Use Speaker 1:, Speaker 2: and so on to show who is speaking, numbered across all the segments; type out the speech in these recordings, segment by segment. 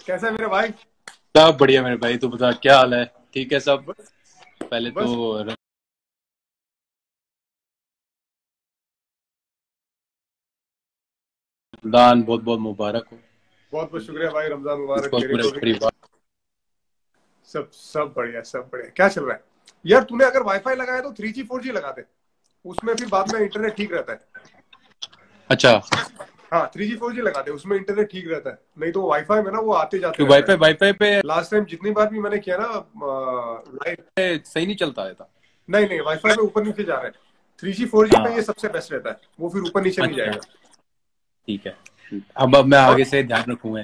Speaker 1: कैसा है मेरे भाई?
Speaker 2: सब बढ़िया मेरे भाई। तू बता क्या हाल है? ठीक है सब।
Speaker 1: बस
Speaker 2: पहले तो
Speaker 1: बस
Speaker 2: रमजान बहुत बहुत मुबारक हो।
Speaker 1: बहुत बहुत शुक्रिया भाई, रमजान मुबारक
Speaker 2: इसको
Speaker 1: तेरे
Speaker 2: पूरे
Speaker 1: को भी।
Speaker 2: परिवार।
Speaker 1: सब सब बढ़िया, सब बढ़िया। क्या चल रहा है यार? तूने अगर वाईफाई लगाया तो 3G 4G लगा दे, उसमें फिर बाद में इंटरनेट ठीक रहता है।
Speaker 2: अच्छा,
Speaker 1: हाँ, 3G 4G लगा दे, उसमें इंटरनेट ठीक रहता है। नहीं तो वाईफाई में ना वो आते जाते
Speaker 2: क्यों?
Speaker 1: रहता है।
Speaker 2: वाईफाई वाईफाई पे
Speaker 1: लास्ट टाइम जितनी बार भी मैंने किया ना लाइव।
Speaker 2: सही नहीं चलता है था।
Speaker 1: नहीं नहीं, वाईफाई पे ऊपर नीचे जा रहा है। 3G 4G पे ये
Speaker 2: हाँ,
Speaker 1: सबसे बेस्ट रहता है, वो फिर ऊपर नीचे नहीं
Speaker 2: अच्छा,
Speaker 1: जाएगा।
Speaker 2: ठीक है। अब मैं
Speaker 1: और
Speaker 2: आगे से ध्यान रखूंगा।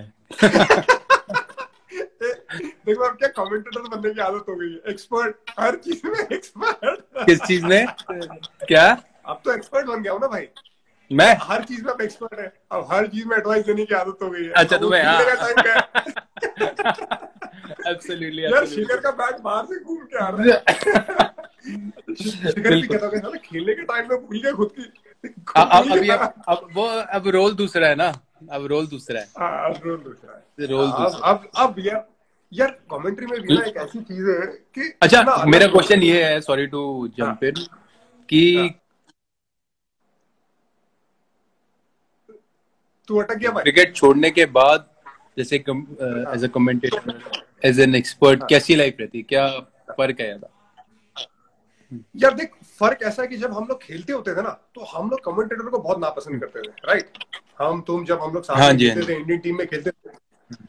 Speaker 1: देखो, अब क्या कमेंटेटर बनने की आदत हो गई है, एक्सपर्ट, हर चीज में
Speaker 2: किस चीज
Speaker 1: एक्सपर्ट।
Speaker 2: में? क्या?
Speaker 1: अब तो एक्सपर्ट बन गया हूँ ना भाई।
Speaker 2: मैं?
Speaker 1: मतलब हर चीज में अब एक्सपर्ट है, अब हर चीज में एडवाइस देने की आदत हो गई है।
Speaker 2: अच्छा
Speaker 1: अब वो
Speaker 2: तुम्हें,
Speaker 1: खेलने का टाइम क्या है?
Speaker 2: एब्सोल्युटली
Speaker 1: यार
Speaker 2: एब्सोल्युटली।
Speaker 1: शिखर का बैट बाहर से घूम के आ रहा है। शिखर भी
Speaker 2: बिल्कुल।
Speaker 1: कहता है खेलने के टाइम में भूल गया खुद भूल
Speaker 2: अब ये
Speaker 1: गया।
Speaker 2: अब रोल दूसरा है ना। अब रोल दूसरा है।
Speaker 1: हाँ, अब रोल दूसरा है।
Speaker 2: रोल
Speaker 1: अब
Speaker 2: दूसरा
Speaker 1: अब यार, यार कमेंट्री में भी
Speaker 2: है।
Speaker 1: ना एक ऐसी चीज है कि
Speaker 2: अच्छा,
Speaker 1: इतना
Speaker 2: मेरा
Speaker 1: अलग हो गया।
Speaker 2: क्वेश्चन ये है, सॉरी टू
Speaker 1: हाँ
Speaker 2: जंप इन, कि
Speaker 1: हाँ, तू अटक गया भाई।
Speaker 2: क्रिकेट छोड़ने के बाद जैसे
Speaker 1: हाँ
Speaker 2: as a commentator, as an expert,
Speaker 1: हाँ।
Speaker 2: कैसी लाइफ रहती? क्या फर्क है ज्यादा?
Speaker 1: यार देख, फर्क ऐसा है कि जब हम लोग खेलते होते थे ना, तो हम लोग कमेंटेटर को बहुत नापसंद करते थे, राइट? जब हम लोग साथ
Speaker 2: हाँ
Speaker 1: में
Speaker 2: जी, हाँ
Speaker 1: खेलते
Speaker 2: जी।
Speaker 1: थे, इंडियन टीम में खेलते थे,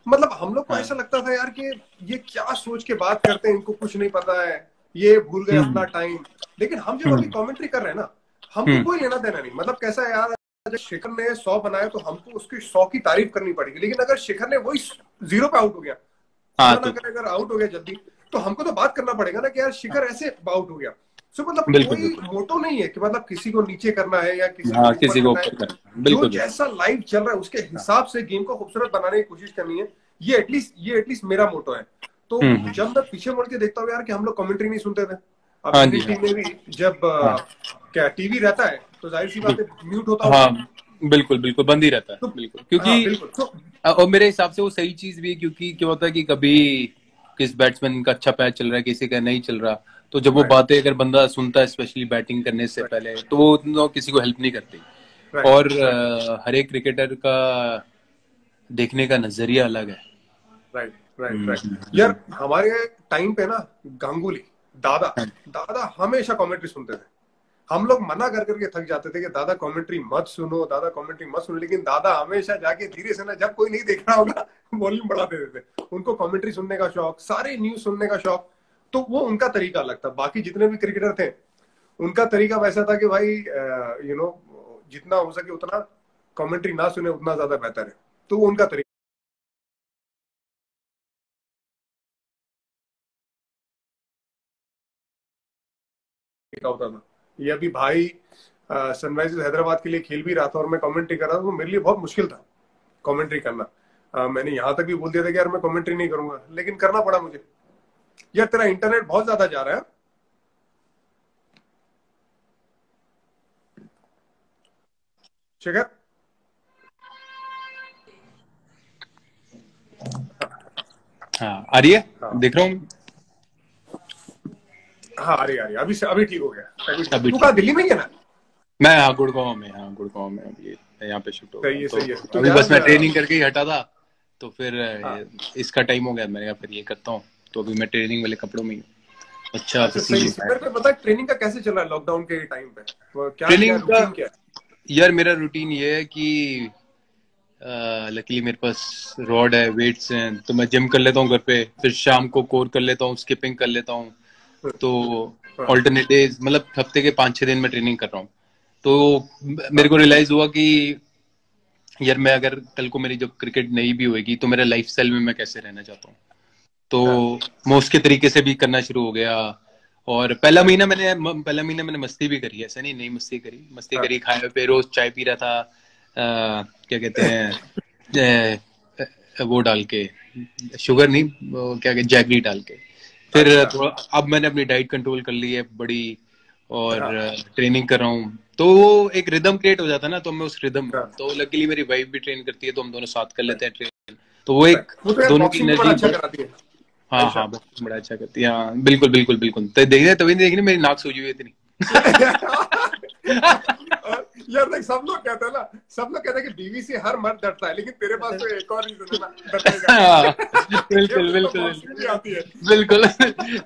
Speaker 1: मतलब हम लोग को ऐसा
Speaker 2: हाँ।
Speaker 1: लगता था यार कि ये क्या सोच के बात करते हैं, इनको कुछ नहीं पता है, ये भूल गए अपना
Speaker 2: हम्म
Speaker 1: टाइम। लेकिन हम जब अभी
Speaker 2: हम्म
Speaker 1: कमेंट्री कर रहे हैं ना, हमको
Speaker 2: हम्म।
Speaker 1: कोई लेना देना नहीं। मतलब कैसा है यार, अगर शिखर ने 100 बनाया तो हमको उसकी 100 की तारीफ करनी पड़ेगी। लेकिन अगर शिखर ने वही 0 पे आउट हो गया,
Speaker 2: हाँ
Speaker 1: खुदा ना
Speaker 2: तो
Speaker 1: करे अगर आउट हो गया जल्दी, तो हमको तो बात करना पड़ेगा ना कि यार शिखर ऐसे आउट हो गया। सो मतलब
Speaker 2: बिल्कुल
Speaker 1: कोई
Speaker 2: बिल्कुल।
Speaker 1: मोटो नहीं है कि मतलब किसी को नीचे करना है या किसी को
Speaker 2: हाँ,
Speaker 1: ऊपर
Speaker 2: किसी को
Speaker 1: करना है।
Speaker 2: ऊपर करना,
Speaker 1: जो
Speaker 2: बिल्कुल बिल्कुल।
Speaker 1: जैसा लाइव चल रहा है उसके हिसाब से गेम को खूबसूरत बनाने की कोशिश करनी है। ये एटलीस्ट मेरा मोटो है। तो
Speaker 2: हम्म।
Speaker 1: जब मैं पीछे मुड़ के देखता हूँ यार कि हम लोग कमेंट्री नहीं सुनते थे। अब
Speaker 2: हाँ जी,
Speaker 1: इंडियन
Speaker 2: हाँ
Speaker 1: टीम में भी जब
Speaker 2: हाँ।
Speaker 1: क्या टीवी रहता है तो जाहिर सी बात है म्यूट होता होगा।
Speaker 2: हाँ, बिल्कुल बिल्कुल बंद ही रहता है,
Speaker 1: तो
Speaker 2: बिल्कुल, क्योंकि
Speaker 1: हाँ बिल्कुल। तो
Speaker 2: और मेरे हिसाब से वो सही चीज भी है, क्योंकि क्या होता है कि कभी किस बैट्समैन का अच्छा पैच चल रहा है, किसी का नहीं चल रहा, तो जब वो
Speaker 1: राइट
Speaker 2: बातें अगर बंदा सुनता है, स्पेशली बैटिंग करने से
Speaker 1: राइट
Speaker 2: पहले, तो वो उतना किसी को हेल्प नहीं करती।
Speaker 1: राइट
Speaker 2: और
Speaker 1: राइट
Speaker 2: हर एक क्रिकेटर का देखने का नजरिया अलग है।
Speaker 1: Right right right.
Speaker 2: हम्म।
Speaker 1: यार हमारे टाइम पे ना, गांगुली, दादा
Speaker 2: हाँ,
Speaker 1: दादा हमेशा कमेंट्री सुनते थे। हम लोग मना कर करके थक जाते थे कि दादा कमेंट्री मत सुनो, दादा कमेंट्री मत सुनो, लेकिन दादा हमेशा जाके धीरे से ना, जब कोई नहीं देख रहा होगा, वॉल्यूम बढ़ा देते थे। उनको कमेंट्री सुनने का शौक, सारे न्यूज सुनने का शौक। तो वो उनका तरीका अलग था। बाकी जितने भी क्रिकेटर थे, उनका तरीका वैसा था कि भाई जितना हो सके उतना कमेंट्री ना सुने, उतना ज्यादा बेहतर है। तो वो उनका तरीका होता था। ये अभी भाई सनराइजर्स हैदराबाद के लिए खेल भी रहा था और मैं कमेंट्री कर रहा था, तो मेरे लिए बहुत मुश्किल था कमेंट्री करना। मैंने यहां तक भी बोल दिया था कि यार मैं कमेंट्री नहीं करूंगा, लेकिन करना पड़ा मुझे। यार तेरा इंटरनेट बहुत ज्यादा जा रहा है। शिखर,
Speaker 2: हाँ, आ रही है।
Speaker 1: हाँ
Speaker 2: देख रहा हूँ।
Speaker 1: हाँ, अरे अभी ठीक हो गया, अभी ठीक।
Speaker 2: अभी
Speaker 1: तू कहाँ,
Speaker 2: ठीक है।
Speaker 1: दिल्ली में ही है ना?
Speaker 2: मैं, हाँ, गुड़गांव में, हाँ गुड़गांव में अभी यहाँ पे शिफ्ट हो गया,
Speaker 1: सही है
Speaker 2: तो
Speaker 1: सही है। तो
Speaker 2: अभी
Speaker 1: यार
Speaker 2: बस मैं ट्रेनिंग करके ही हटा था। तो फिर
Speaker 1: हाँ,
Speaker 2: इसका टाइम हो गया, मैंने कहा फिर ये करता हूँ। तो अभी मैं ट्रेनिंग वाले कपड़ों में ही हूँ। अच्छा,
Speaker 1: अच्छा सही
Speaker 2: पसीने
Speaker 1: है।
Speaker 2: आए।
Speaker 1: मेरे को बता, ट्रेनिंग का कैसे चल रहा है लॉकडाउन के टाइम पे? क्या क्या
Speaker 2: ट्रेनिंग का,
Speaker 1: रूटीन क्या है?
Speaker 2: यार मेरा रूटीन ये है कि लकीली मेरे पास रॉड है, वेट्स हैं, तो मैं जिम कर लेता हूँ घर पे, फिर शाम को कोर कर लेता हूँ, स्किपिंग कर लेता हूँ। तो
Speaker 1: हाँ
Speaker 2: ऑल्टरनेट डेज, मतलब हफ्ते के 5-6 दिन में ट्रेनिंग कर रहा हूँ। तो मेरे
Speaker 1: हाँ
Speaker 2: को रियलाइज हुआ कि यार मैं अगर कल को मेरी जब क्रिकेट नहीं भी होगी, तो मेरा लाइफ स्टाइल में मैं कैसे रहना चाहता हूँ।
Speaker 1: हाँ
Speaker 2: तो मैं उसके तरीके से भी करना शुरू हो गया। और पहला महीना मैंने मस्ती भी करी, ऐसा नहीं नहीं मस्ती करी, मस्ती
Speaker 1: हाँ
Speaker 2: करी, खाए पे रोज चाय पी रहा था, क्या कहते हैं, वो डाल के, शुगर नहीं, वो क्या कहते, जैगरी डाल के। फिर
Speaker 1: अच्छा
Speaker 2: थोड़ा, अब मैंने अपनी डाइट कंट्रोल कर ली है बड़ी, और
Speaker 1: हाँ
Speaker 2: ट्रेनिंग कर रहा हूँ, तो वो एक रिदम क्रिएट हो जाता है ना, तो मैं उस रिदम में हूँ।
Speaker 1: हाँ
Speaker 2: तो लकीली मेरी वाइफ भी ट्रेन करती है, तो हम दोनों साथ कर लेते हैं ट्रेन। तो वो एक
Speaker 1: वो तो यार
Speaker 2: दोनों की
Speaker 1: बॉक्सिंग भी बड़ा अच्छा
Speaker 2: एनर्जी।
Speaker 1: कराती है
Speaker 2: हाँ
Speaker 1: आयशा।
Speaker 2: हाँ, बहुत बड़ा अच्छा करती है, हाँ बिल्कुल बिल्कुल बिल्कुल। तो देख रहे तभी देख रही मेरी नाक सूजी हुई इतनी।
Speaker 1: और यार देख, सब लोग कहते हैं ना, सब लोग कहते हैं कि बीवी से हर मर्द डरता है, लेकिन तेरे पास तो एक और रीजन है ना डरने का।
Speaker 2: हाँ,
Speaker 1: कि
Speaker 2: बिल्कुल
Speaker 1: उसको
Speaker 2: बिल्कुल
Speaker 1: बॉक्सिंग भी आती है।
Speaker 2: बिल्कुल।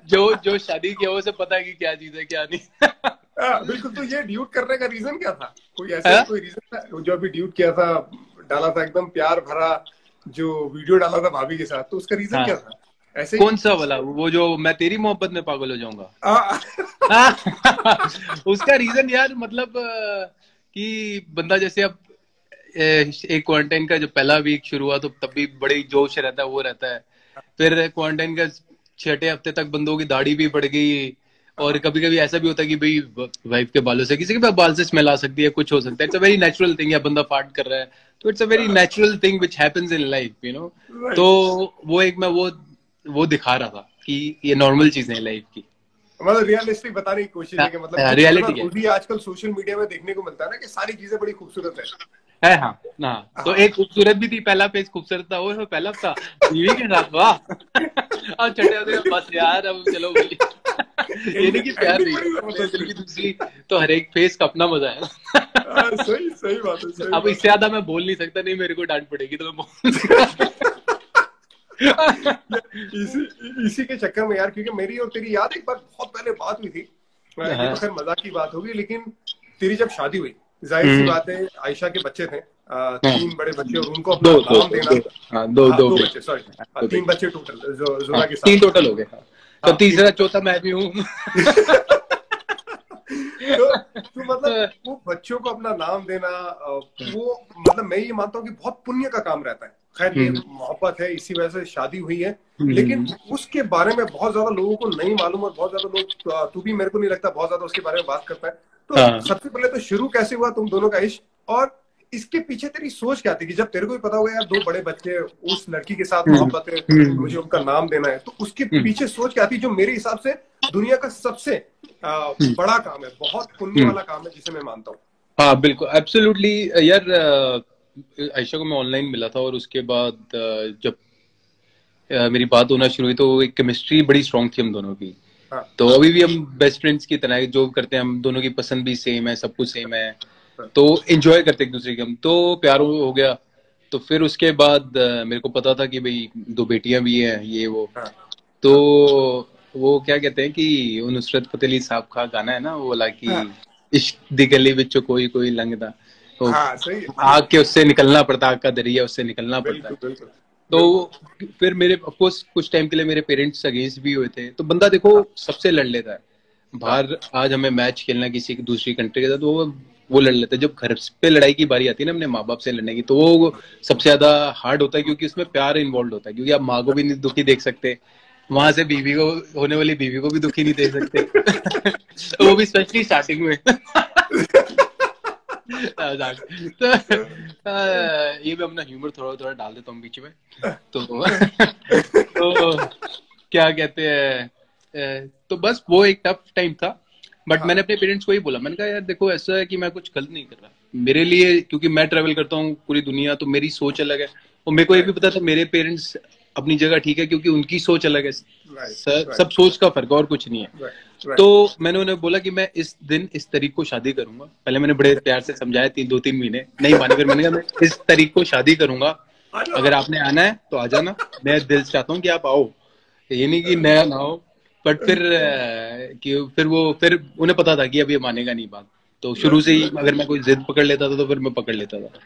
Speaker 2: जो जो शादी किया वो सब पता है कि क्या चीज है क्या नहीं।
Speaker 1: बिल्कुल। तो ये ड्यूट करने का रीजन क्या था? कोई ऐसे भी
Speaker 2: हाँ?
Speaker 1: कोई रीजन था जो अभी ड्यूट किया था, डाला था एकदम प्यार भरा जो वीडियो डाला था भाभी के साथ, तो उसका रीजन
Speaker 2: हाँ,
Speaker 1: क्या था? ऐसे ही?
Speaker 2: कौन सा वाला, वो जो मैं तेरी मोहब्बत में पागल हो जाऊंगा?
Speaker 1: आ,
Speaker 2: हाँ। उसका रीजन यार मतलब कि बंदा जैसे अब एक क्वारंटाइन का जब पहला वीक शुरू हुआ तो तब भी बड़ी जोश रहता है, वो रहता है। फिर क्वारंटाइन का 6ठे हफ्ते तक बंदों की दाढ़ी भी बढ़ गई। और कभी कभी ऐसा भी होता है कि भाई वाइफ के बालों से किसी के बाल से स्मेल आ सकती है, कुछ हो सकता है, it's a very natural thing, या बंदा फार्ट कर रहा है, तो it's a very natural thing which happens in life, you know. तो
Speaker 1: राइट।
Speaker 2: वो एक मैं वो दिखा रहा था कि ये नॉर्मल चीजें हैं लाइफ की।
Speaker 1: मतलब रियलिस्टिक बताने की कोशिश है कि मतलब कुछ
Speaker 2: रियलिटी
Speaker 1: मतलब
Speaker 2: है।
Speaker 1: वो भी आजकल सोशल मीडिया में देखने को मिलता है ना कि सारी चीजें बड़ी खूबसूरत
Speaker 2: है हाँ। हाँ,
Speaker 1: है।
Speaker 2: तो
Speaker 1: हाँ।
Speaker 2: एक खूबसूरत भी थी, पहला पेज खूबसूरत था, वो पहला था बीवी के साथ, वाह। और छठे होते बस यार अब चलो भाई। ये नहीं कि प्यार
Speaker 1: एंडिंग
Speaker 2: नहीं
Speaker 1: बड़ी
Speaker 2: है
Speaker 1: जबरदस्त
Speaker 2: दिल
Speaker 1: थी।
Speaker 2: की दूसरी, तो हर एक फेस का अपना मजा है।
Speaker 1: सही सही बात है, सही
Speaker 2: अब
Speaker 1: बात
Speaker 2: इससे
Speaker 1: है।
Speaker 2: ज्यादा मैं बोल नहीं सकता, नहीं मेरे को डांट पड़ेगी तो मैं बोल।
Speaker 1: इसी इसी के चक्कर में यार, क्योंकि मेरी और तेरी याद एक बार बहुत पहले बात हुई थी। ये
Speaker 2: हाँ।
Speaker 1: तो खैर मजाक की बात होगी, लेकिन तेरी जब शादी हुई, जाहिर सी
Speaker 2: हम्म,
Speaker 1: बात है, आयशा के बच्चे थे,
Speaker 2: हाँ,
Speaker 1: 3 बड़े बच्चे, और उनको अपना
Speaker 2: दो दो
Speaker 1: नाम देना।
Speaker 2: दो, हाँ दो
Speaker 1: हाँ,
Speaker 2: दो
Speaker 1: 2 बच्चे,
Speaker 2: बेटे,
Speaker 1: सॉरी।
Speaker 2: हाँ, दो
Speaker 1: 3
Speaker 2: बेटे।
Speaker 1: बच्चे टोटल जो
Speaker 2: हाँ,
Speaker 1: जोरा के साथ
Speaker 2: 3
Speaker 1: थे।
Speaker 2: टोटल हो गए, हाँ। तो
Speaker 1: हाँ, 3
Speaker 2: तीसरा
Speaker 1: टोटल।
Speaker 2: चौथा मैं भी हूँ।
Speaker 1: तो मतलब वो बच्चों को अपना नाम देना, वो मतलब मैं ये मानता हूँ कि बहुत पुण्य का काम रहता है। खैर ये
Speaker 2: हम्म,
Speaker 1: मोहब्बत है, इसी वजह से शादी हुई है, लेकिन
Speaker 2: हम्म,
Speaker 1: उसके बारे में बहुत ज्यादा लोगों को नहीं मालूम, और बहुत ज्यादा लोग, तू भी, मेरे को नहीं लगता बहुत ज्यादा उसके बारे में बात करता है। तो
Speaker 2: हाँ।
Speaker 1: सबसे पहले तो शुरू कैसे हुआ तुम दोनों का इश्क, और इसके पीछे तेरी सोच क्या थी कि जब तेरे को भी पता होगा यार 2 बड़े बच्चे, उस लड़की के साथ
Speaker 2: हम्म,
Speaker 1: मोहब्बत है,
Speaker 2: हम्म,
Speaker 1: मुझे उनका नाम देना है, तो उसके
Speaker 2: हम्म,
Speaker 1: पीछे सोच क्या थी, जो मेरे हिसाब से दुनिया का सबसे
Speaker 2: हम्म,
Speaker 1: बड़ा काम है, बहुत पुण्य
Speaker 2: हम्म।
Speaker 1: वाला काम है, जिसे मैं मानता हूँ।
Speaker 2: हाँ बिल्कुल एब्सोल्युटली। यार आयशा को मैं ऑनलाइन मिला था, और उसके बाद जब मेरी बात होना शुरू हुई तो एक केमिस्ट्री बड़ी स्ट्रांग थी हम दोनों की।
Speaker 1: हाँ,
Speaker 2: तो अभी भी हम बेस्ट फ्रेंड्स की तरह है, जो करते हैं हम दोनों की पसंद भी सेम है, सब कुछ सेम है।
Speaker 1: हाँ,
Speaker 2: तो एंजॉय करते एक दूसरे के हम, तो प्यार हो गया। तो फिर उसके बाद मेरे को पता था कि भाई 2 बेटियां भी हैं, ये वो।
Speaker 1: हाँ,
Speaker 2: तो
Speaker 1: हाँ,
Speaker 2: वो क्या कहते हैं कि वो नुसरत फतेह अली साहब का गाना है ना, वो वाला कि
Speaker 1: हाँ,
Speaker 2: इश्क दी गली विचों कोई कोई लंघदा, तो
Speaker 1: हाँ, सही है, सही है।
Speaker 2: आग के उससे निकलना पड़ता, आग का दरिया उससे निकलना पड़ता है।
Speaker 1: बिल्कुल, बिल्कुल,
Speaker 2: तो
Speaker 1: बिल्कुल।
Speaker 2: फिर मेरे ऑफकोर्स कुछ टाइम के लिए मेरे पेरेंट्स अगेंस्ट भी हुए थे, तो बंदा देखो
Speaker 1: हाँ,
Speaker 2: सबसे लड़ लेता है
Speaker 1: हाँ,
Speaker 2: बाहर। आज हमें मैच खेलना है किसी दूसरी कंट्री के साथ, तो वो लड़ लेते हैं। जब घर पे लड़ाई की बारी आती है ना अपने माँ बाप से लड़ने की, तो वो सबसे ज्यादा हार्ड होता है, क्योंकि उसमें प्यार इन्वॉल्व होता है, क्योंकि आप माँ को भी नहीं दुखी देख सकते, वहां से बीवी को, होने वाली बीवी को भी दुखी नहीं देख सकते। वो भी स्पेशली स्टार्टिंग में। मजाक। तो ये भी अपना ह्यूमर थोड़ा थोड़ा डाल देता हूँ बीच में। तो तो क्या कहते हैं, तो बस वो एक टफ टाइम था। बट
Speaker 1: हाँ,
Speaker 2: मैंने अपने पेरेंट्स को ही बोला, मैंने कहा यार देखो ऐसा है कि मैं कुछ गलत नहीं कर रहा मेरे लिए, क्योंकि मैं ट्रेवल करता हूँ पूरी दुनिया, तो मेरी सोच अलग है। और मेरे को ये भी
Speaker 1: राइट,
Speaker 2: पता था मेरे पेरेंट्स अपनी जगह ठीक है, क्योंकि उनकी सोच अलग है।
Speaker 1: राइट,
Speaker 2: सब
Speaker 1: राइट,
Speaker 2: सोच का फर्क है और कुछ नहीं है।
Speaker 1: राइट,
Speaker 2: तो
Speaker 1: राइट।
Speaker 2: मैंने उन्हें बोला कि मैं इस दिन इस तारीख को शादी करूंगा। पहले मैंने बड़े प्यार से समझाया, 2-3 महीने नहीं माने, फिर मैंने कहा मैं इस तारीख को शादी करूंगा,
Speaker 1: आ जाओ।
Speaker 2: अगर आपने आना है तो आ जाना, मैं दिल से चाहता हूँ कि आप आओ, ये नहीं कि नया ना हो। बट फिर फिर उन्हें पता था कि अब ये मानेगा नहीं बात, तो शुरू से ही अगर मैं कोई जिद पकड़ लेता था तो फिर मैं पकड़ लेता था।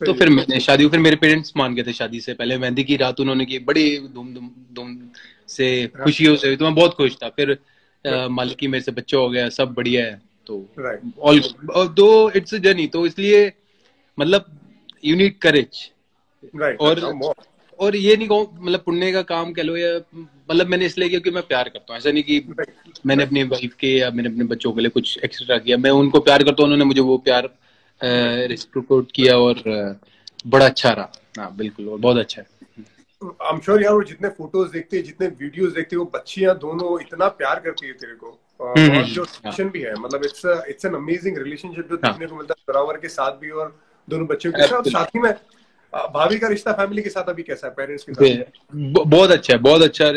Speaker 2: तो
Speaker 1: सही है।
Speaker 2: फिर मैंने शादी, फिर मेरे पेरेंट्स मान गए थे शादी से पहले। मेहंदी की रात उन्होंने की बड़ी धूम धूम धूम से,
Speaker 1: हाँ,
Speaker 2: खुशियों से, तो मैं बहुत खुश था। फिर मालिक की मेरे से बच्चा हो गया, सब बढ़िया है। तो
Speaker 1: राइट,
Speaker 2: ऑल दो इट्स अ जर्नी, तो इसलिए मतलब यू नीड करेज।
Speaker 1: राइट,
Speaker 2: और
Speaker 1: राइट। हम बहुत
Speaker 2: और ये नहीं कहूँ मतलब पुण्य का काम कह लो, या मतलब मैंने इसलिए किया क्योंकि मैं प्यार करता हूँ, ऐसा नहीं कि
Speaker 1: राइट,
Speaker 2: मैंने
Speaker 1: राइट,
Speaker 2: अपनी वाइफ के या मैंने अपने बच्चों के लिए कुछ एक्स्ट्रा किया। मैं उनको प्यार करता हूँ, उन्होंने मुझे वो प्यार
Speaker 1: राइट।
Speaker 2: रिसिप्रोकेट किया, और बड़ा अच्छा रहा। हाँ बिल्कुल, और बहुत अच्छा है।
Speaker 1: आई एम श्योर यार, वो जितने फोटोज देखते हैं, जितने वीडियोस देखते हैं, वो बच्चियां दोनों इतना प्यार करती है तेरे को। और जो
Speaker 2: हाँ
Speaker 1: रिलेशन भी है, मतलब इट्स एन अमेजिंग रिलेशनशिप जो
Speaker 2: हाँ
Speaker 1: देखने को मिलता है जोरावर के साथ भी, और दोनों बच्चों के साथ,
Speaker 2: एब्सोल्युटली।
Speaker 1: साथ ही में भाभी का रिश्ता फैमिली के साथ अभी कैसा है, पेरेंट्स के साथ?
Speaker 2: बहुत अच्छा है, बहुत अच्छा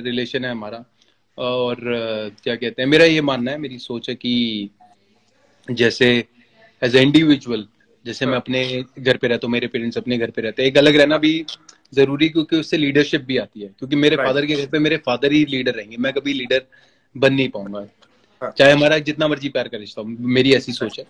Speaker 2: रिलेशन है हमारा। और क्या कहते हैं, मेरा ये मानना है, मेरी सोच है कि जैसे एज ए इंडिविजुअल, जैसे मैं अपने घर पे रहता हूँ, मेरे पेरेंट्स अपने घर पे रहते हैं, एक अलग रहना भी जरूरी, क्योंकि उससे लीडरशिप भी आती है। क्योंकि मेरे फादर के घर पे मेरे फादर ही लीडर रहेंगे, मैं कभी लीडर बन नहीं पाऊंगा, चाहे हमारा जितना मर्जी प्यार का रिश्ता हो। मेरी ऐसी सोच है।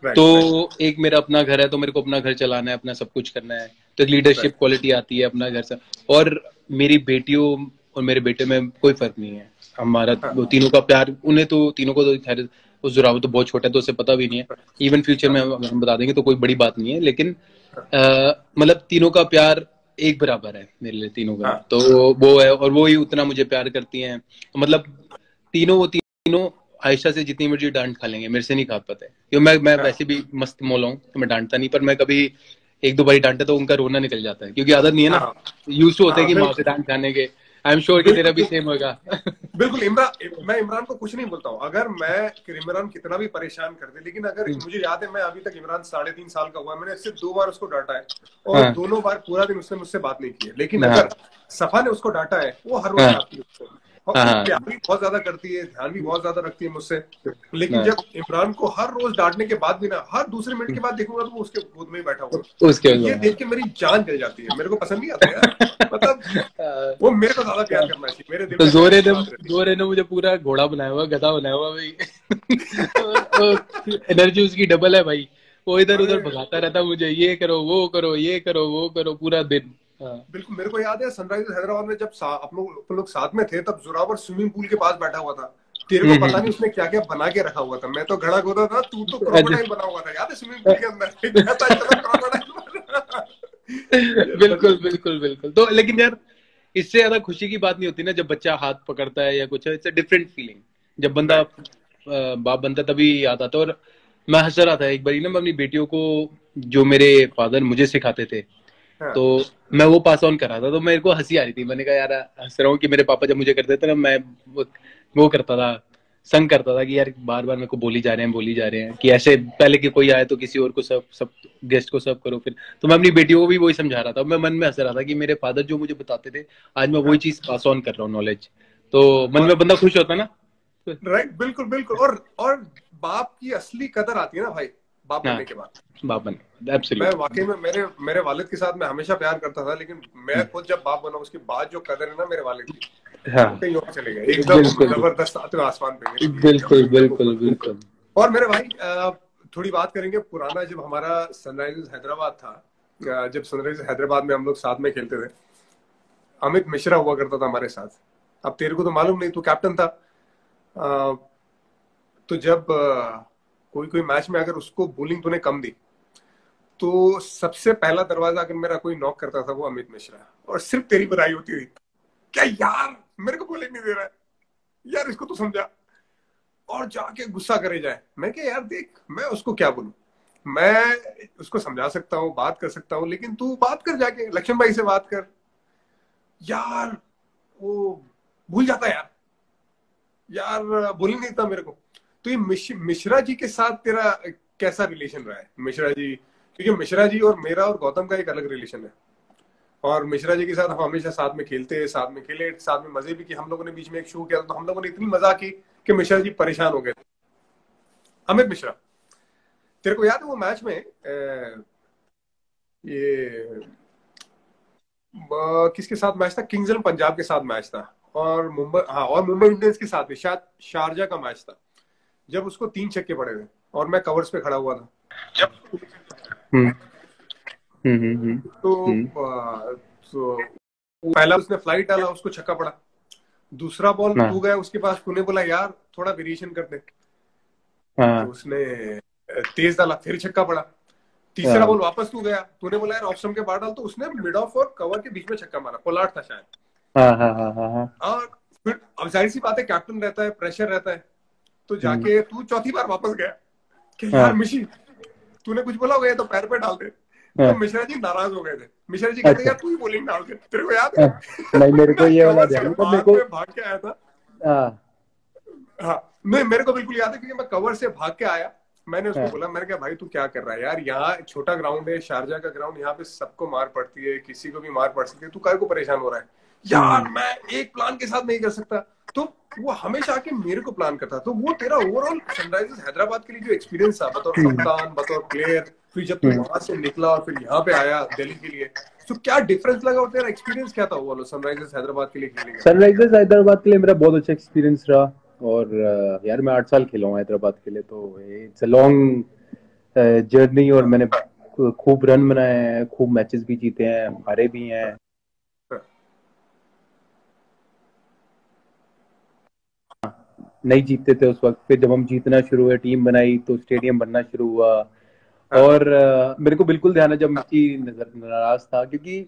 Speaker 2: तो एक मेरा अपना घर है, तो मेरे को अपना घर चलाना है, अपना सब कुछ करना है, तो एक लीडरशिप क्वालिटी आती है अपना घर से। और मेरी बेटियों और मेरे बेटे में कोई फर्क नहीं है, हमारा वो तीनों का प्यार, उन्हें तो तीनों को तो खैर, उस जुराव तो बहुत छोटा है तो उसे पता भी नहीं है, इवन फ्यूचर में हम बता देंगे तो कोई बड़ी बात नहीं है, लेकिन मतलब तीनों का प्यार एक बराबर है मेरे लिए, तीनों का। तो वो है, और वो ही उतना मुझे प्यार करती हैं, मतलब वो तीनों आयशा से जितनी मर्जी डांट खा लेंगे, मेरे से नहीं खा पाते, क्योंकि मैं वैसे भी मस्त मौला हूँ, तो मैं डांटता नहीं, पर मैं कभी एक दो बारी डांटा तो उनका रोना निकल जाता है, क्योंकि आदत नहीं है ना, यूज होते हैं कि माँ से डांट खाने के। आई एम श्योर कि तेरा भी सेम होगा।
Speaker 1: बिल्कुल मैं इमरान को कुछ नहीं बोलता हूँ, अगर इमरान कितना भी परेशान कर दे, लेकिन अगर मुझे याद है, मैं अभी तक इमरान 3.5 साल का हुआ, मैंने सिर्फ 2 बार उसको डांटा है, और दोनों बार पूरा दिन उसने मुझसे बात नहीं की है। लेकिन अगर सफा ने उसको डांटा है, वो हर रोज डांटती है उसको, और प्यार भी बहुत ज्यादा करती है, ध्यान भी बहुत ज्यादा रखती है मुझसे। लेकिन जब इमरान को हर रोज डांटने के बाद भी ना, हर दूसरे मिनट के बाद देखूंगा तो वो उसके गोद में ही बैठा हुआ, ये देख के मेरी जान जल जाती है, मेरे को पसंद नहीं आता यार। मतलब वो मेरे को ज्यादा प्यार करना चाहिए, मेरे दिल में।
Speaker 2: तो जोरे ने मुझे पूरा घोड़ा बनाया हुआ, गधा बनाया हुआ भाई। एनर्जी उसकी डबल है भाई, वो इधर उधर भगाता रहता मुझे, ये करो वो करो, ये करो वो करो, पूरा दिन।
Speaker 1: बिल्कुल, मेरे को याद है सनराइजर्स हैदराबाद में जब अपन लोग साथ में थे, तब जोरावर स्विमिंग पूल के पास बैठा हुआ था, तेरे को पता नहीं उसने क्या क्या बना के रखा हुआ था। मैं तो घड़ा गोदा था, तू तो क्रोकोडाइल बना हुआ था, याद है स्विमिंग पूल के अंदर।
Speaker 2: बिल्कुल बिल्कुल बिल्कुल। तो लेकिन यार, इससे ज्यादा खुशी की बात नहीं होती ना, जब बच्चा हाथ पकड़ता है या कुछ, इट्स अ डिफरेंट फीलिंग। जब बंदा बाप बनता तभी याद आता। और मैं हंस रहा था एक बारी ना, मैं अपनी बेटियों को, जो मेरे फादर मुझे सिखाते थे, तो मैं वो पास ऑन कर रहा था, तो मेरे को हंसी आ रही थी। मैंने कहा यार, हंस रहा हूँ कि मेरे पापा जब मुझे करते थे ना, मैं वो करता था, संग करता था कि यार बार बार मेरे को बोली जा रहे हैं कि ऐसे पहले कि कोई आए तो किसी और को सब गेस्ट को सर्व करो फिर। तो मैं अपनी बेटियों को भी वही समझा रहा था, मैं मन में हंस रहा था कि मेरे फादर जो मुझे बताते थे, आज मैं वही चीज पास ऑन कर रहा हूँ, नॉलेज। तो मन में बंदा खुश होता ना।
Speaker 1: राइट, बिल्कुल बिल्कुल। और बाप की असली कदर आती है ना भाई, बाप बनने के बाद।
Speaker 2: बाप बने, एब्सोल्युटली।
Speaker 1: मैं वाकई में मेरे वालिद के साथ मैं हमेशा प्यार करता था, लेकिन मैं खुद जब बाप बना, उसके बाद जो कदर है ना मेरे वालिद की, कहीं और चले गए, एकदम जबरदस्त आसमान पे।
Speaker 2: बिल्कुल बिल्कुल बिल्कुल।
Speaker 1: और मेरे भाई, थोड़ी बात करेंगे पुराना, जब हमारा सनराइजर्स हैदराबाद था, जब सनराइजर्स हैदराबाद में हम लोग साथ में खेलते थे, अमित मिश्रा हुआ करता था हमारे साथ। अब तेरे को तो मालूम नहीं, तू कैप्टन था, तो जब कोई मैच में अगर उसको बॉलिंग तूने कम दी, तो सबसे पहला दरवाजा अगर मेरा कोई नॉक करता था, वो अमित मिश्रा, और सिर्फ तेरी बुराई होती थी, क्या यार मेरे को बॉलिंग नहीं दे रहा है, यार इसको तो समझा, और जाके गुस्सा करे जाए। मैं क्या यार देख, मैं उसको क्या बोलूं, मैं उसको समझा सकता हूँ, बात कर सकता हूँ, लेकिन तू बात कर, जाके लक्ष्मण भाई से बात कर। यार वो भूल जाता यार बोलने नहीं था मेरे को। तो ये मिश्रा जी के साथ तेरा कैसा रिलेशन रहा है? मिश्रा जी, क्योंकि मिश्रा जी और मेरा और गौतम का एक अलग रिलेशन है, और मिश्रा जी के साथ हम हमेशा साथ में खेलते, साथ में खेले, साथ में मजे भी किए। हम लोगों ने बीच में एक शो किया, तो हम लोगों ने इतनी मजा की कि मिश्रा जी परेशान हो गए थे। अमित मिश्रा, तेरे को याद है वो मैच में ये किसके साथ मैच था? किंग्स इलेवन पंजाब के साथ मैच था, और मुंबई इंडियंस के साथ भी, शायद शारजा का मैच था, जब उसको 3 छक्के पड़े थे और मैं कवर्स पे खड़ा हुआ था जब। तो पहला उसने फ्लाइट डाला, उसको छक्का पड़ा। दूसरा बॉल तू गया उसके पास, तूने बोला यार थोड़ा वेरिएशन कर दे, तो उसने तेज डाला, फिर छक्का पड़ा। तीसरा बॉल वापस तू गया, तूने बोला यार ऑफ स्टंप के बाहर डाल, तो उसने मिड ऑफ और कवर के बीच में छक्का मारा, पोलार्ड था शायद। और फिर अब जाहिर सी बात है, कैप्टन रहता है, प्रेशर रहता है, तो जाके तू चौथी बार वापस गया कि यार मिशी, तूने कुछ बोला होगा, तो पैर पे डाल दे। तो मिश्रा जी नाराज हो गए थे। मिश्रा जी कहते यार तू ही बॉलिंग डाल दे, तेरे को याद है?
Speaker 2: नहीं, मेरे को ये वाला ध्यान
Speaker 1: नहीं, मेरे को भाग के आया था। हाँ नहीं, मेरे को बिल्कुल याद है, क्योंकि मैं कवर से भाग के आया, मैंने उसको बोला, मैंने कहा भाई तू क्या कर रहा है यार, यहाँ छोटा ग्राउंड है, शारजा का ग्राउंड, यहाँ पे सबको मार पड़ती है, किसी को भी मार पड़ सकती है, तू काहे को परेशान हो रहा है यार, मैं एक प्लान के साथ नहीं कर सकता। तो वो हमेशा आके मेरे को प्लान करता। तो वो तेरा ओवरऑल सनराइजर्स हैदराबाद के लिए जो एक्सपीरियंस था बतौर कप्तान, बतौर प्लेयर, फिर जब तू वहां से निकला और फिर यहाँ पे आया दिल्ली के लिए, तो क्या डिफरेंस लगा और तेरा एक्सपीरियंस क्या था वो सनराइजर्स हैदराबाद के लिए खेलने का?
Speaker 3: सनराइजर्स हैदराबाद के लिए मेरा बहुत अच्छा एक्सपीरियंस रहा। और यार मैं 8 साल खेला हूँ हैदराबाद के लिए, तो इट्स अ लॉन्ग जर्नी। और मैंने खूब रन बनाए हैं, खूब मैचेस भी जीते हैं, हारे भी हैं। नहीं जीतते थे उस वक्त, फिर जब हम जीतना शुरू हुए, टीम बनाई, तो स्टेडियम बनना शुरू हुआ। और मेरे को बिल्कुल ध्यान है जब मिशी नाराज था, क्योंकि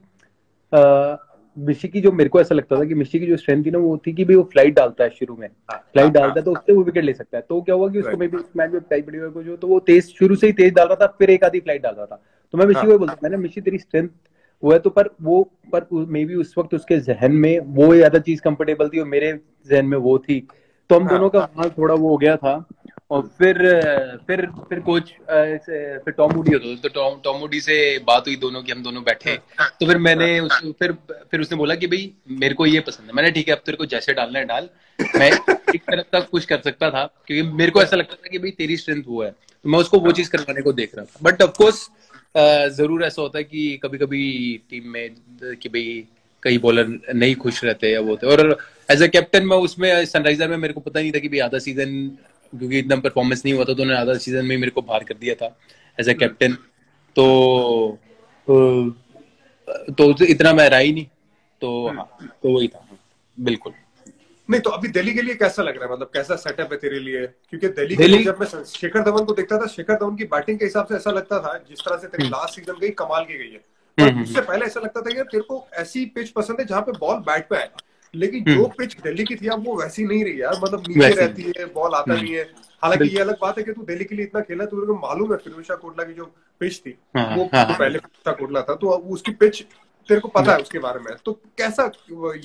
Speaker 3: मिशी की जो, मेरे को ऐसा लगता था कि मिशी की जो स्ट्रेंथ थी ना, वो थी कि भाई वो फ्लाइट डालता है शुरू में, फ्लाइट डालता है तो उससे वो विकेट ले सकता है। तो क्या हुआ कि उसको मे बी मैच में फ्लाइट बड़ी हुई जो, तो वो तेज शुरू से ही तेज डाल रहा था, फिर एक आधी फ्लाइट डाल रहा था। तो मैं मिशी को बोलता, मैंने मिशी तेरी स्ट्रेंथ वो है तो, पर मे बी उस वक्त उसके जहन में वो ज्यादा चीज कंफर्टेबल थी और मेरे जहन में वो थी, तो हम दोनों का वहां थोड़ा वो हो गया था। और फिर कोच फिर टॉम मूडी होता, तो टॉम मूडी से बात हुई दोनों की, हम दोनों बैठे, तो फिर मैंने फिर उसने बोला कि भाई मेरे को ये पसंद है। मैंने ठीक है, अब तेरे को जैसे डालना है डाल, मैं एक तरफ तक कुछ कर सकता था, क्योंकि मेरे को ऐसा लगता था कि भाई तेरी स्ट्रेंथ वो है, तो मैं उसको वो चीज करवाने को देख रहा था। बट ऑफकोर्स जरूर ऐसा होता है कि कभी कभी टीम में कि भाई कई बॉलर नहीं खुश रहते या वो होते। और एज अ कैप्टन मैं उसमें सनराइजर में मेरे को पता नहीं था कि भाई आधा सीजन, क्योंकि इतना परफॉर्मेंस नहीं हुआ था, तो उन्होंने आधा सीजन में मेरे को बाहर कर दिया था एज अ कैप्टन। तो इतना मैं रहा ही नहीं, तो हाँ, तो वही था। बिल्कुल।
Speaker 1: नहीं तो अभी दिल्ली के लिए कैसा लग रहा है, मतलब कैसा सेटअप है तेरे लिए? क्योंकि दिल्ली के लिए जब मैं शिखर धवन को देखता था, शिखर धवन की बैटिंग के हिसाब से ऐसा लगता था जिस तरह से तेरी लास्ट सीजन गई, कमाल की गई है। पर उससे पहले ऐसा लगता था कि तेरे को ऐसी पिच पसंद है जहां पे बॉल बैट पे आए, लेकिन जो पिच दिल्ली की थी अब वो वैसी नहीं रही यार, मतलब नीचे रहती है, बॉल आता नहीं है। हालांकि ये अलग बात है कि तू दिल्ली के लिए इतना खेला, तुझे तो मालूम है फिरोज कोटला की जो पिच थी वो पहले कोटला था, तो उसकी पिच तेरे को पता है उसके बारे में। तो कैसा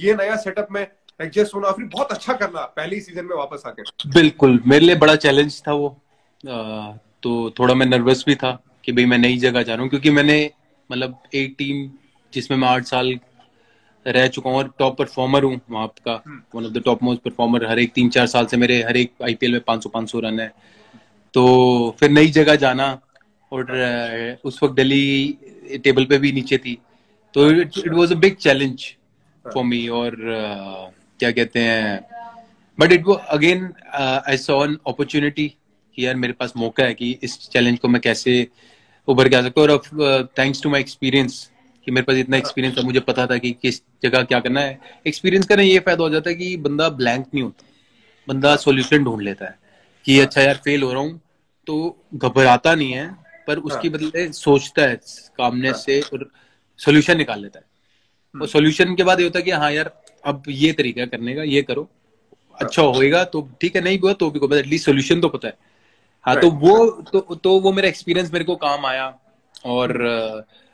Speaker 1: ये नया सेटअप में एडजस्ट होना, फिर बहुत अच्छा करना पहले ही सीजन में वापस आके?
Speaker 2: बिल्कुल, मेरे लिए बड़ा चैलेंज था वो। तो थोड़ा मैं नर्वस भी था कि भाई मैं नई जगह जा रहा हूँ, क्योंकि मैंने मतलब एक टीम जिसमें मैं 8 साल रह चुका हूँ और टॉप परफॉर्मर हूँ वहां का, one of the top most performer. हर एक 3-4 साल से मेरे हर एक आईपीएल में 500 रन है। तो फिर नई जगह जाना, और उस वक्त दिल्ली टेबल पे भी नीचे थी, तो it was a big challenge for me. और क्या कहते हैं, बट इट वो again I saw an opportunity कि यार मेरे पास मौका है कि इस चैलेंज को मैं कैसे उभर के आ सकता हूँ। और थैंक्स टू माई एक्सपीरियंस, कि मेरे पास इतना एक्सपीरियंस था, मुझे पता था कि किस जगह क्या करना है। एक्सपीरियंस का ये फायदा हो जाता है कि बंदा ब्लैंक नहीं होता, बंदा सॉल्यूशन ढूंढ लेता है कि अच्छा यार फेल हो रहा हूँ, तो घबराता नहीं है, पर उसकी बदले सोचता है कामनेस से और सॉल्यूशन निकाल लेता है। और सॉल्यूशन के बाद ये होता है कि हाँ यार अब ये तरीका करने का, ये करो, अच्छा होएगा तो ठीक है, नहीं हुआ तो भी को, एटलीस्ट सॉल्यूशन तो पता है। हाँ, तो वो मेरा एक्सपीरियंस मेरे को काम आया। और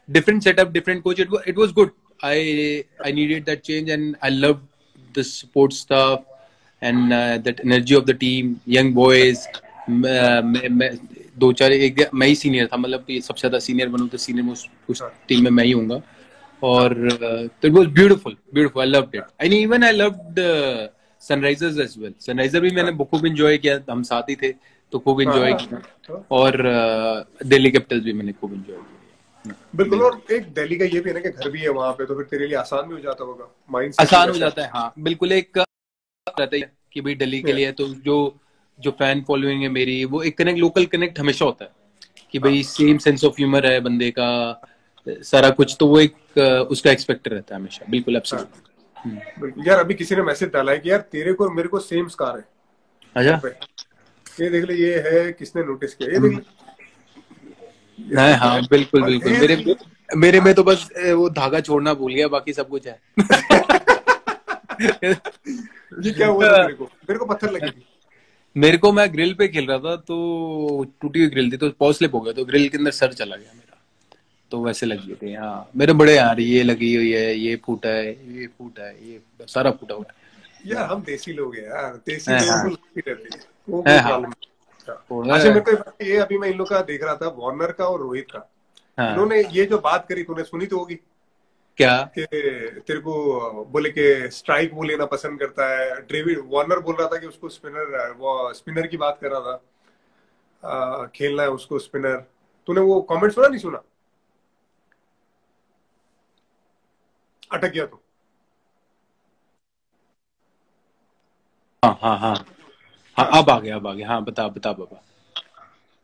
Speaker 2: different setup, different coach, it was good. I needed that change and I love the support staff and that energy of the team, young boys. मैं 2-4 एक मैं ही सीनियर था, मतलब सबसे ज्यादा सीनियर बनूं तो सीनियर उस टीम में मैं ही हूँगा। और तो it was beautiful, I loved it. And even I loved Sunrisers as well. Sunriser भी मैंने खूब एंजॉय किया, हम साथ ही थे तो खूब एंजॉय किया। और दिल्ली कैपिटल्स भी मैंने खूब एंजॉय किया।
Speaker 1: बिल्कुल। और एक दिल्ली का ये भी है ना कि घर भी है वहां पे, तो फिर तेरे लिए आसान भी हो जाता होगा, माइंड
Speaker 2: आसान हो जाता है। हाँ बिल्कुल, एक रहता है कि भाई दिल्ली के लिए तो जो फैन फॉलोइंग है मेरी, वो एक लोकल कनेक्ट हमेशा होता है कि भाई सेम सेंस ऑफ ह्यूमर है बंदे का, सारा कुछ, तो वो एक उसका एक्सपेक्टर रहता है हमेशा। बिल्कुल एब्सोल्युटली।
Speaker 1: यार अभी किसी ने मैसेज डाला है कि यार तेरे को और मेरे को सेम स्कार है।
Speaker 2: अच्छा,
Speaker 1: ये देख ले, ये है किसने नोटिस किया, ये देख ले।
Speaker 2: हाँ बिल्कुल। मेरे में तो बस वो धागा छोड़ना भूल गया, बाकी सब कुछ है।
Speaker 1: ये क्या हुआ था? मेरे को पत्थर लगी थी।
Speaker 2: मेरे को, मैं ग्रिल पे खेल रहा था, तो टूटी हुई ग्रिल थी, तो पॉज स्लिप हो गया, तो ग्रिल के अंदर सर चला गया मेरा, तो वैसे लगी थी। हाँ मेरे बड़े यार, ये लगी हुई है, ये फूटा है, ये फूटा है, ये सारा फूटा हुआ है।
Speaker 1: यार हम देसी लोग हैं यार, देसी लोगों को लगती रहती है। अच्छा मेरे को एक बात ये अभी मैं इन लोग का देख रहा था, वार्नर का और रोहित का।
Speaker 2: हाँ।
Speaker 1: इन्होंने ये जो बात करी तूने सुनी तो होगी
Speaker 2: क्या
Speaker 1: कि तेरे को बोले कि स्ट्राइक वो लेना पसंद करता है। डेविड वार्नर बोल रहा था कि उसको स्पिनर की बात कर रहा था, खेलना है उसको स्पिनर। तूने वो कमेंट सुना नहीं सुना? अटक गया तो।
Speaker 2: हाँ हाँ हाँ हाँ, अब आ गया। हाँ बता बाबा।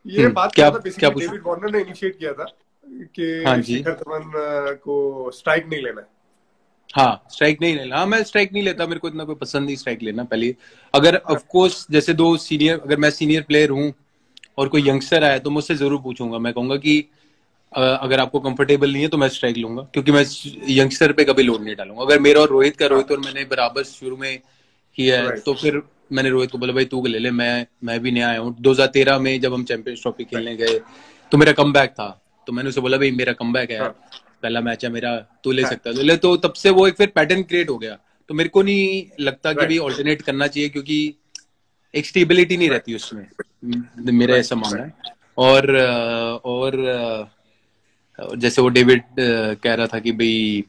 Speaker 1: ये बात
Speaker 2: क्या
Speaker 1: था
Speaker 2: क्या
Speaker 1: बेसिकली
Speaker 2: पूछा?
Speaker 1: डेविड वार्नर ने इनिशिएट किया था
Speaker 2: हाँ
Speaker 1: कि
Speaker 2: जी।
Speaker 1: शिखर धवन को स्ट्राइक नहीं लेना है।
Speaker 2: हाँ स्ट्राइक नहीं लेना। हाँ मैं स्ट्राइक नहीं लेता, मेरे को इतना कोई पसंद नहीं स्ट्राइक लेना। पहले अगर ऑफ कोर्स जैसे दो सीनियर, अगर मैं सीनियर प्लेयर हूँ और कोई यंगस्टर आया तो मुझसे जरूर पूछूंगा। मैं कहूंगा कि अगर आपको कंफर्टेबल नहीं है तो मैं स्ट्राइक लूंगा, क्योंकि मैं यंगस्टर पे कभी लोड नहीं डालूंगा। अगर मेरा और रोहित और मैंने बराबर शुरू में किया है तो फिर मैंने रोहित को बोला भाई तू ले ले, मैं भी नया आया हूँ। 2013 में जब हम चैंपियंस ट्रॉफी खेलने गए तो मेरा कमबैक था, तो मैंने उसे बोला भाई मेरा कमबैक है, पहला मैच है मेरा, तू ले सकता है तो ले। तो तब से वो एक फिर पैटर्न क्रिएट हो गया। तो मेरे को नहीं लगता कि भाई ऑल्टरनेट करना चाहिए, क्योंकि एक स्टेबिलिटी नहीं रहती उसमें, मेरा ऐसा मानना है। और जैसे वो डेविड कह रहा था कि भाई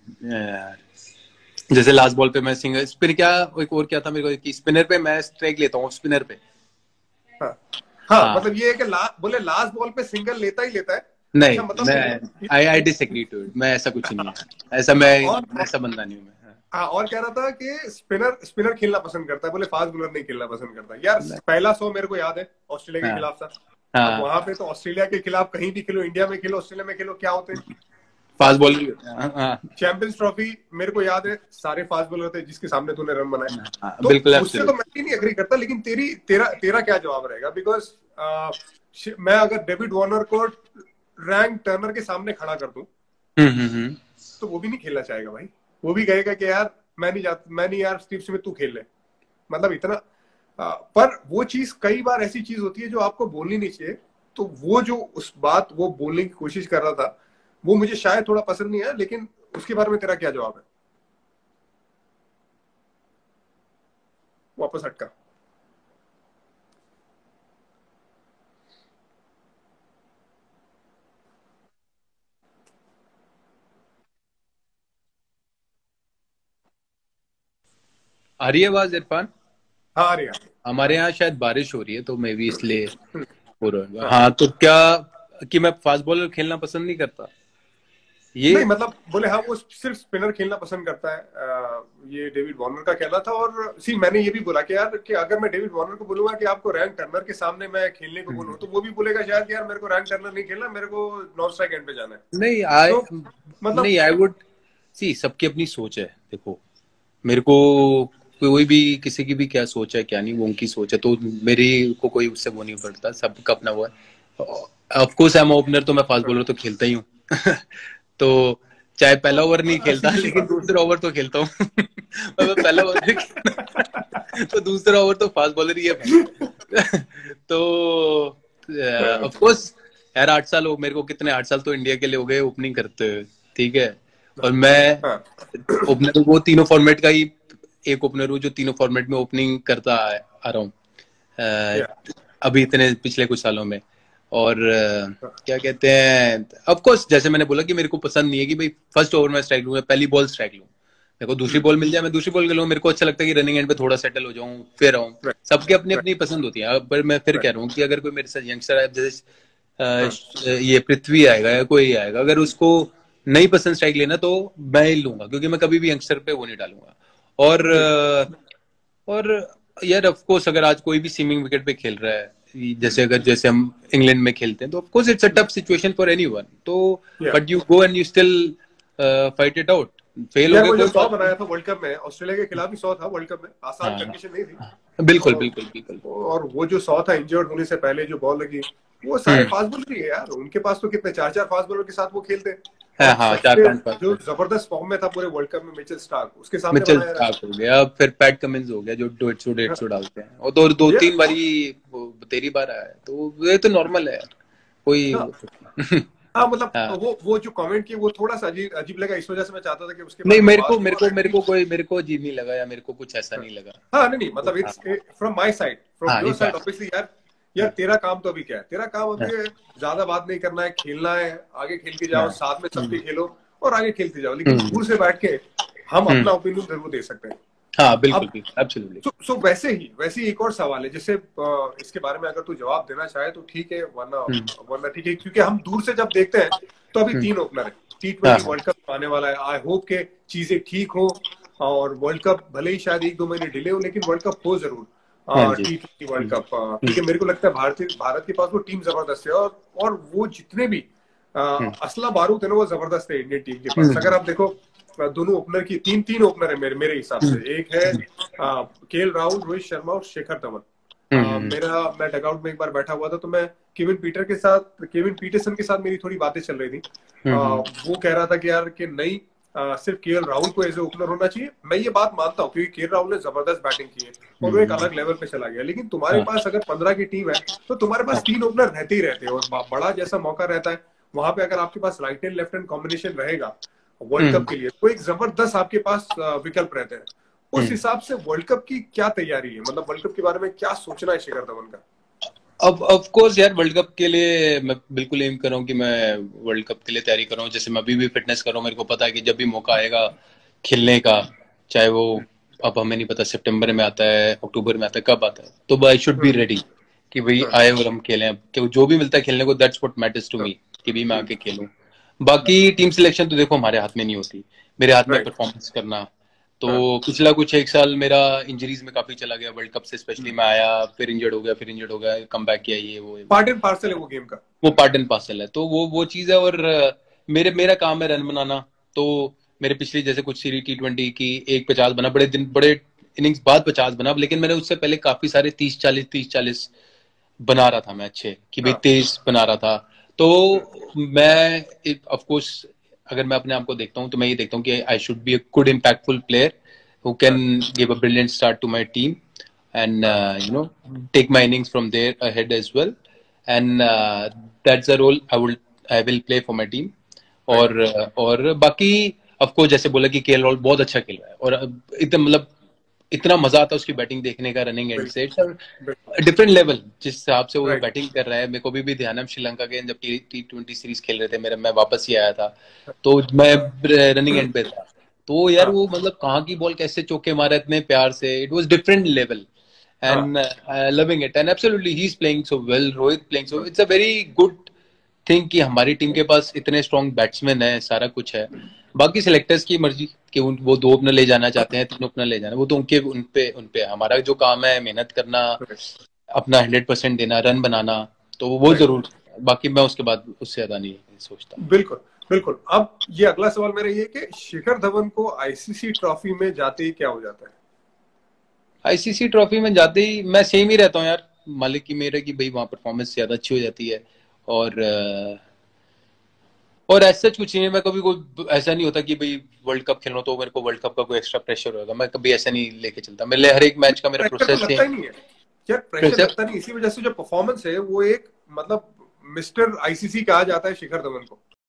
Speaker 2: जैसे लास्ट बॉल पे मैं सिंगल स्पिन, क्या एक और क्या था मेरे को कि स्पिनर पे मैं स्ट्राइक लेता हूँ स्पिनर पे।
Speaker 1: हाँ मतलब ये है कि बोले लास्ट बॉल पे सिंगल लेता ही लेता है।
Speaker 2: नहीं
Speaker 1: मतलब
Speaker 2: मैं आई डिसएग्री टू इट। मैं ऐसा कुछ नहीं है, ऐसा मैं ऐसा बंदा नहीं हूँ मैं।
Speaker 1: हाँ और कह रहा था कि स्पिनर खेलना पसंद करता है, बोले फास्ट बॉलर नहीं खेलना पसंद करता। यार पहला 100 मेरे को याद है ऑस्ट्रेलिया के खिलाफ था। अब वहां पे तो ऑस्ट्रेलिया के खिलाफ कहीं भी खेलो, इंडिया में खेलो, ऑस्ट्रेलिया में खेलो, क्या होते हैं
Speaker 2: फास्ट बॉलर।
Speaker 1: चैंपियंस ट्रॉफी मेरे को याद है सारे फास्ट बॉलर थे जिसके सामने तूने रन बनाए। तो
Speaker 2: बिल्कुल
Speaker 1: उससे तो मैं भी नहीं एग्री करता, लेकिन तेरा क्या जवाब रहेगा? बिकॉज मैं अगर डेविड वार्नर को रैंक टर्नर के सामने खड़ा कर दूं तो वो भी नहीं खेलना चाहेगा भाई। वो भी कहेगा कि यार मैं नहीं यार स्टीव स्मिथ तू खेल ले। मतलब इतना पर वो चीज कई बार ऐसी चीज होती है जो आपको बोलनी नहीं चाहिए। तो वो जो वो बोलने की कोशिश कर रहा था वो मुझे शायद थोड़ा पसंद नहीं है, लेकिन उसके बारे में तेरा क्या जवाब है? वापस हटका।
Speaker 2: आ रही है आवाज इरफान?
Speaker 1: हाँ आ रही है।
Speaker 2: हमारे यहाँ शायद बारिश हो रही है तो मे भी इसलिए हो रहा है। हाँ तो क्या कि मैं फास्ट बॉलर खेलना पसंद नहीं करता ये
Speaker 1: नहीं मतलब बोले हाँ वो सिर्फ स्पिनर खेलना पसंद करता है। ये डेविड वार्नर का कहना था। और मैंने ये भी बोला कि यार कि अगर मैं डेविड वार्नर को बोलूंगा कि आपको रैंक टर्नर के सामने मैं खेलने को बोलूं तो वो भी बोलेगा शायद यार मेरे को रैंक टर्नर नहीं खेलना, मेरे को नॉन स्ट्राइक एंड पे जाना है।
Speaker 2: नहीं
Speaker 1: मतलब
Speaker 2: नहीं आई वुड सी, सबकी अपनी सोच है। देखो मेरे को कोई भी किसी की भी क्या सोच है क्या नहीं वो उनकी सोच है, तो मेरी को कोई उससे वो नहीं पड़ता, सबका अपना वो है। Of course I am opener तो मैं फास्ट बॉलर तो खेलता ही हूँ तो चाहे पहला ओवर नहीं खेलता लेकिन दूसरा ओवर तो खेलता हूँ मैं पहला ओवर नहीं खेलता तो दूसरा ओवर तो फास्ट बॉलर ही है तो ऑफ कोर्स यार 8 साल हो मेरे को, कितने 8 साल तो इंडिया के लिए हो गए ओपनिंग करते हुए, ठीक है। और मैं ओपनर वो तीनों फॉर्मेट का ही एक ओपनर हूँ जो तीनों फॉर्मेट में ओपनिंग करता आ रहा हूँ अभी इतने पिछले कुछ सालों में। और क्या कहते हैं ऑफ कोर्स जैसे मैंने बोला कि मेरे को पसंद नहीं है कि भाई फर्स्ट ओवर में स्ट्राइक लूं, मैं पहली बॉल स्ट्राइक लूं, मेरे को दूसरी बॉल मिल जाए मैं दूसरी बॉल खेलूं। मेरे को अच्छा लगता है कि रनिंग एंड पे थोड़ा सेटल हो जाऊं फिर आऊं। सबकी अपनी अपनी पसंद होती है। पर मैं फिर कह रहा हूँ कि अगर कोई मेरे साथ यंगस्टर है जैसे ये पृथ्वी आएगा या कोई आएगा, अगर उसको नहीं पसंद स्ट्राइक लेना तो मैं ही लूंगा, क्योंकि मैं कभी भी यंगस्टर पे वो नहीं डालूंगा। और यार ऑफ कोर्स अगर आज कोई भी सीमिंग विकेट पे खेल रहा है जैसे हम इंग्लैंड में खेलते हैं तो of course it's a tough situation for anyone, तो but you go and you still fight it out. Fail हो गए
Speaker 1: 100 बनाया था वर्ल्ड कप में, ऑस्ट्रेलिया के खिलाफ भी 100 था वर्ल्ड कप में, आसान कंडीशन नहीं थी।
Speaker 2: बिल्कुल बिल्कुल बिल्कुल।
Speaker 1: और वो जो 100 था इंजर्ड होने से पहले जो बॉल लगी वो सारे फास्ट बॉलर ही है यार। उनके पास तो कितने 4-4 फास्ट बॉलर के साथ वो खेलते हैं। जो जबरदस्त फॉर्म में था पूरे वर्ल्ड कप में मिचेल स्टार्क, उसके सामने
Speaker 2: मिचेल स्टार्क हो गया, फिर पैट कमिंस हो गया जो 150 डालते हैं और दो तीन बारी तेरी बार आया, तो ये तो नॉर्मल है कोई।
Speaker 1: हाँ मतलब वो जो कमेंट किए वो थोड़ा सा अजीब लगा, इस वजह से मैं चाहता था कि उसके
Speaker 2: नहीं मेरे को अजीब नहीं लगा या मेरे को कुछ ऐसा नहीं लगा।
Speaker 1: हाँ नहीं मतलब it's from my side, from your side obviously यार यार तेरा काम तो अभी क्या है, तेरा काम अभी ज्यादा बात नहीं करना है, खेलना है, आगे खेल के जाओ, साथ में सबके खेलो और आगे खेलते जाओ, लेकिन दूर से बैठ के हम अपना ओपिनियन जरूर दे सकते हैं।
Speaker 2: हाँ बिल्कुल एब्सोल्युटली।
Speaker 1: सो वैसे ही एक और सवाल है, जिससे इसके बारे में अगर तू जवाब देना चाहे तो ठीक है, वरना ठीक है, क्योंकि हम दूर से जब देखते हैं तो अभी 3 ओपनर है, T20 वर्ल्ड कप आने वाला है, आई होप के चीजें ठीक हो और वर्ल्ड कप भले ही शायद 1-2 महीने डिले हो, लेकिन वर्ल्ड कप हो जरूर, T20 वर्ल्ड कप, क्योंकि मेरे को लगता है भारत के पास वो टीम जबरदस्त है और वो जितने भी असला बारूद है ना वो जबरदस्त है इंडियन टीम के पास। अगर आप देखो दोनों ओपनर की तीन ओपनर है मेरे हिसाब से, एक है केएल राहुल, रोहित शर्मा और शिखर धवन। मैं डगआउट में एक बार बैठा हुआ था तो मैं केविन पीटरसन के साथ मेरी थोड़ी बातें चल रही थी। वो कह रहा था कि यार कि नहीं, सिर्फ केएल राहुल को एज ए ओपनर होना चाहिए। मैं ये बात मानता हूँ क्योंकि केएल राहुल ने जबरदस्त बैटिंग की है और वो एक अलग लेवल पे चला गया, लेकिन तुम्हारे पास अगर 15 की टीम है तो तुम्हारे पास 3 ओपनर रहते ही रहते हैं और बड़ा जैसा मौका रहता है वहां पे, अगर आपके पास right hand left hand combination रहेगा वर्ल्ड कप के लिए तो एक जबरदस्त आपके पास विकल्प रहते हैं। उस हिसाब से वर्ल्ड कप की क्या तैयारी है, मतलब वर्ल्ड कप के बारे में क्या सोचना है शिखर धवन का?
Speaker 2: अब ऑफ कोर्स यार वर्ल्ड कप के लिए मैं बिल्कुल एम कर रहा हूँ कि मैं वर्ल्ड कप के लिए तैयारी कर रहा हूँ। जैसे मैं अभी भी फिटनेस कर रहा हूँ, मेरे को पता है कि जब भी मौका आएगा खेलने का, चाहे वो अब हमें नहीं पता सितंबर में आता है, अक्टूबर में आता है, कब आता है, तो आई शुड बी रेडी कि भाई आए और हम खेलें, कि जो भी मिलता है खेलने को, that's what matters to me, कि भी मैं आके खेलूं। बाकी टीम सिलेक्शन तो देखो हमारे हाथ में नहीं होती, मेरे हाथ में परफॉर्मेंस करना। तो पिछला कुछ 1 साल मेरा इंजरीज में काफी चला गया, वर्ल्ड कप से स्पेशली मैं आया फिर इंजर्ड हो गया, कम बैक किया, ये वो
Speaker 1: पार्ट एंड पार्सल है वो गेम का,
Speaker 2: वो पार्ट एंड पार्सल है। तो वो चीज है। और मेरा काम है रन बनाना। तो मेरे पिछली जैसे कुछ सीरीज T20 की 1 50 बना, बड़े इनिंग्स बाद 50 बना, लेकिन मैंने उससे पहले काफी सारे 30-40 बना रहा था मैं अच्छे, कि भाई 23 बना रहा था। तो मैं ऑफ कोर्स अगर मैं अपने आप को देखता हूँ तो मैं ये देखता हूँ कि I should be a good impactful player who can give a brilliant start to my team and take my innings from there ahead as well, and that's the role I will play for my team. और बाकी of course जैसे बोला कि KL Rahul बहुत अच्छा खेल रहा है और एकदम मतलब इतना मजा आता है उसकी बैटिंग देखने का, रनिंग एंड से डिफरेंट लेवल जिस हिसाब से वो बैटिंग कर रहा है। मेरे को भी ध्यान है श्रीलंका के जब T20 सीरीज खेल रहे थे, मैं वापस ही आया था तो मैं रनिंग एंड पे था, तो यार वो मतलब कहाँ की बॉल कैसे चौके मारा इतने प्यार से, it was different level and loving it and absolutely he is playing so well, Rohit playing so, it's a very good thing कि हमारी टीम के पास इतने स्ट्रॉन्ग बैट्समैन है, सारा कुछ है। बाकी सिलेक्टर्स की मर्जी कि वो 2 ओपनर ले जाना चाहते हैं, 3 ओपनर ले जाना, वो तो उनपे हमारा जो काम है मेहनत करना, अपना 100% देना, रन बनाना, तो वो जरूर, बाकी मैं उसके बाद उससे ज्यादा नहीं सोचता।
Speaker 1: बिल्कुल। अब ये अगला सवाल मेरा ये कि शिखर धवन को आईसीसी ट्रॉफी में जाते ही क्या हो जाता है?
Speaker 2: आईसीसी ट्रॉफी में जाते ही मैं सेम ही रहता हूँ यार, मालिक की मेरे की भाई वहां परफॉर्मेंस ज्यादा अच्छी हो जाती है और ऐसा कुछ नहीं है। मैं कभी कोई ऐसा नहीं होता कि भाई वर्ल्ड कप खेलना तो मेरे को वर्ल्ड कप का कोई एक्स्ट्रा प्रेशर होगा, मैं कभी ऐसा नहीं लेके चलता। मेरे हर एक मैच का मेरा प्रोसेस
Speaker 1: लगता ही नहीं है यार, प्रेशर लगता नहीं, इसी वजह से जो परफॉर्मेंस है वो एक मतलब मिस्टर आईसीसी कहा जाता है शिखर धवन को।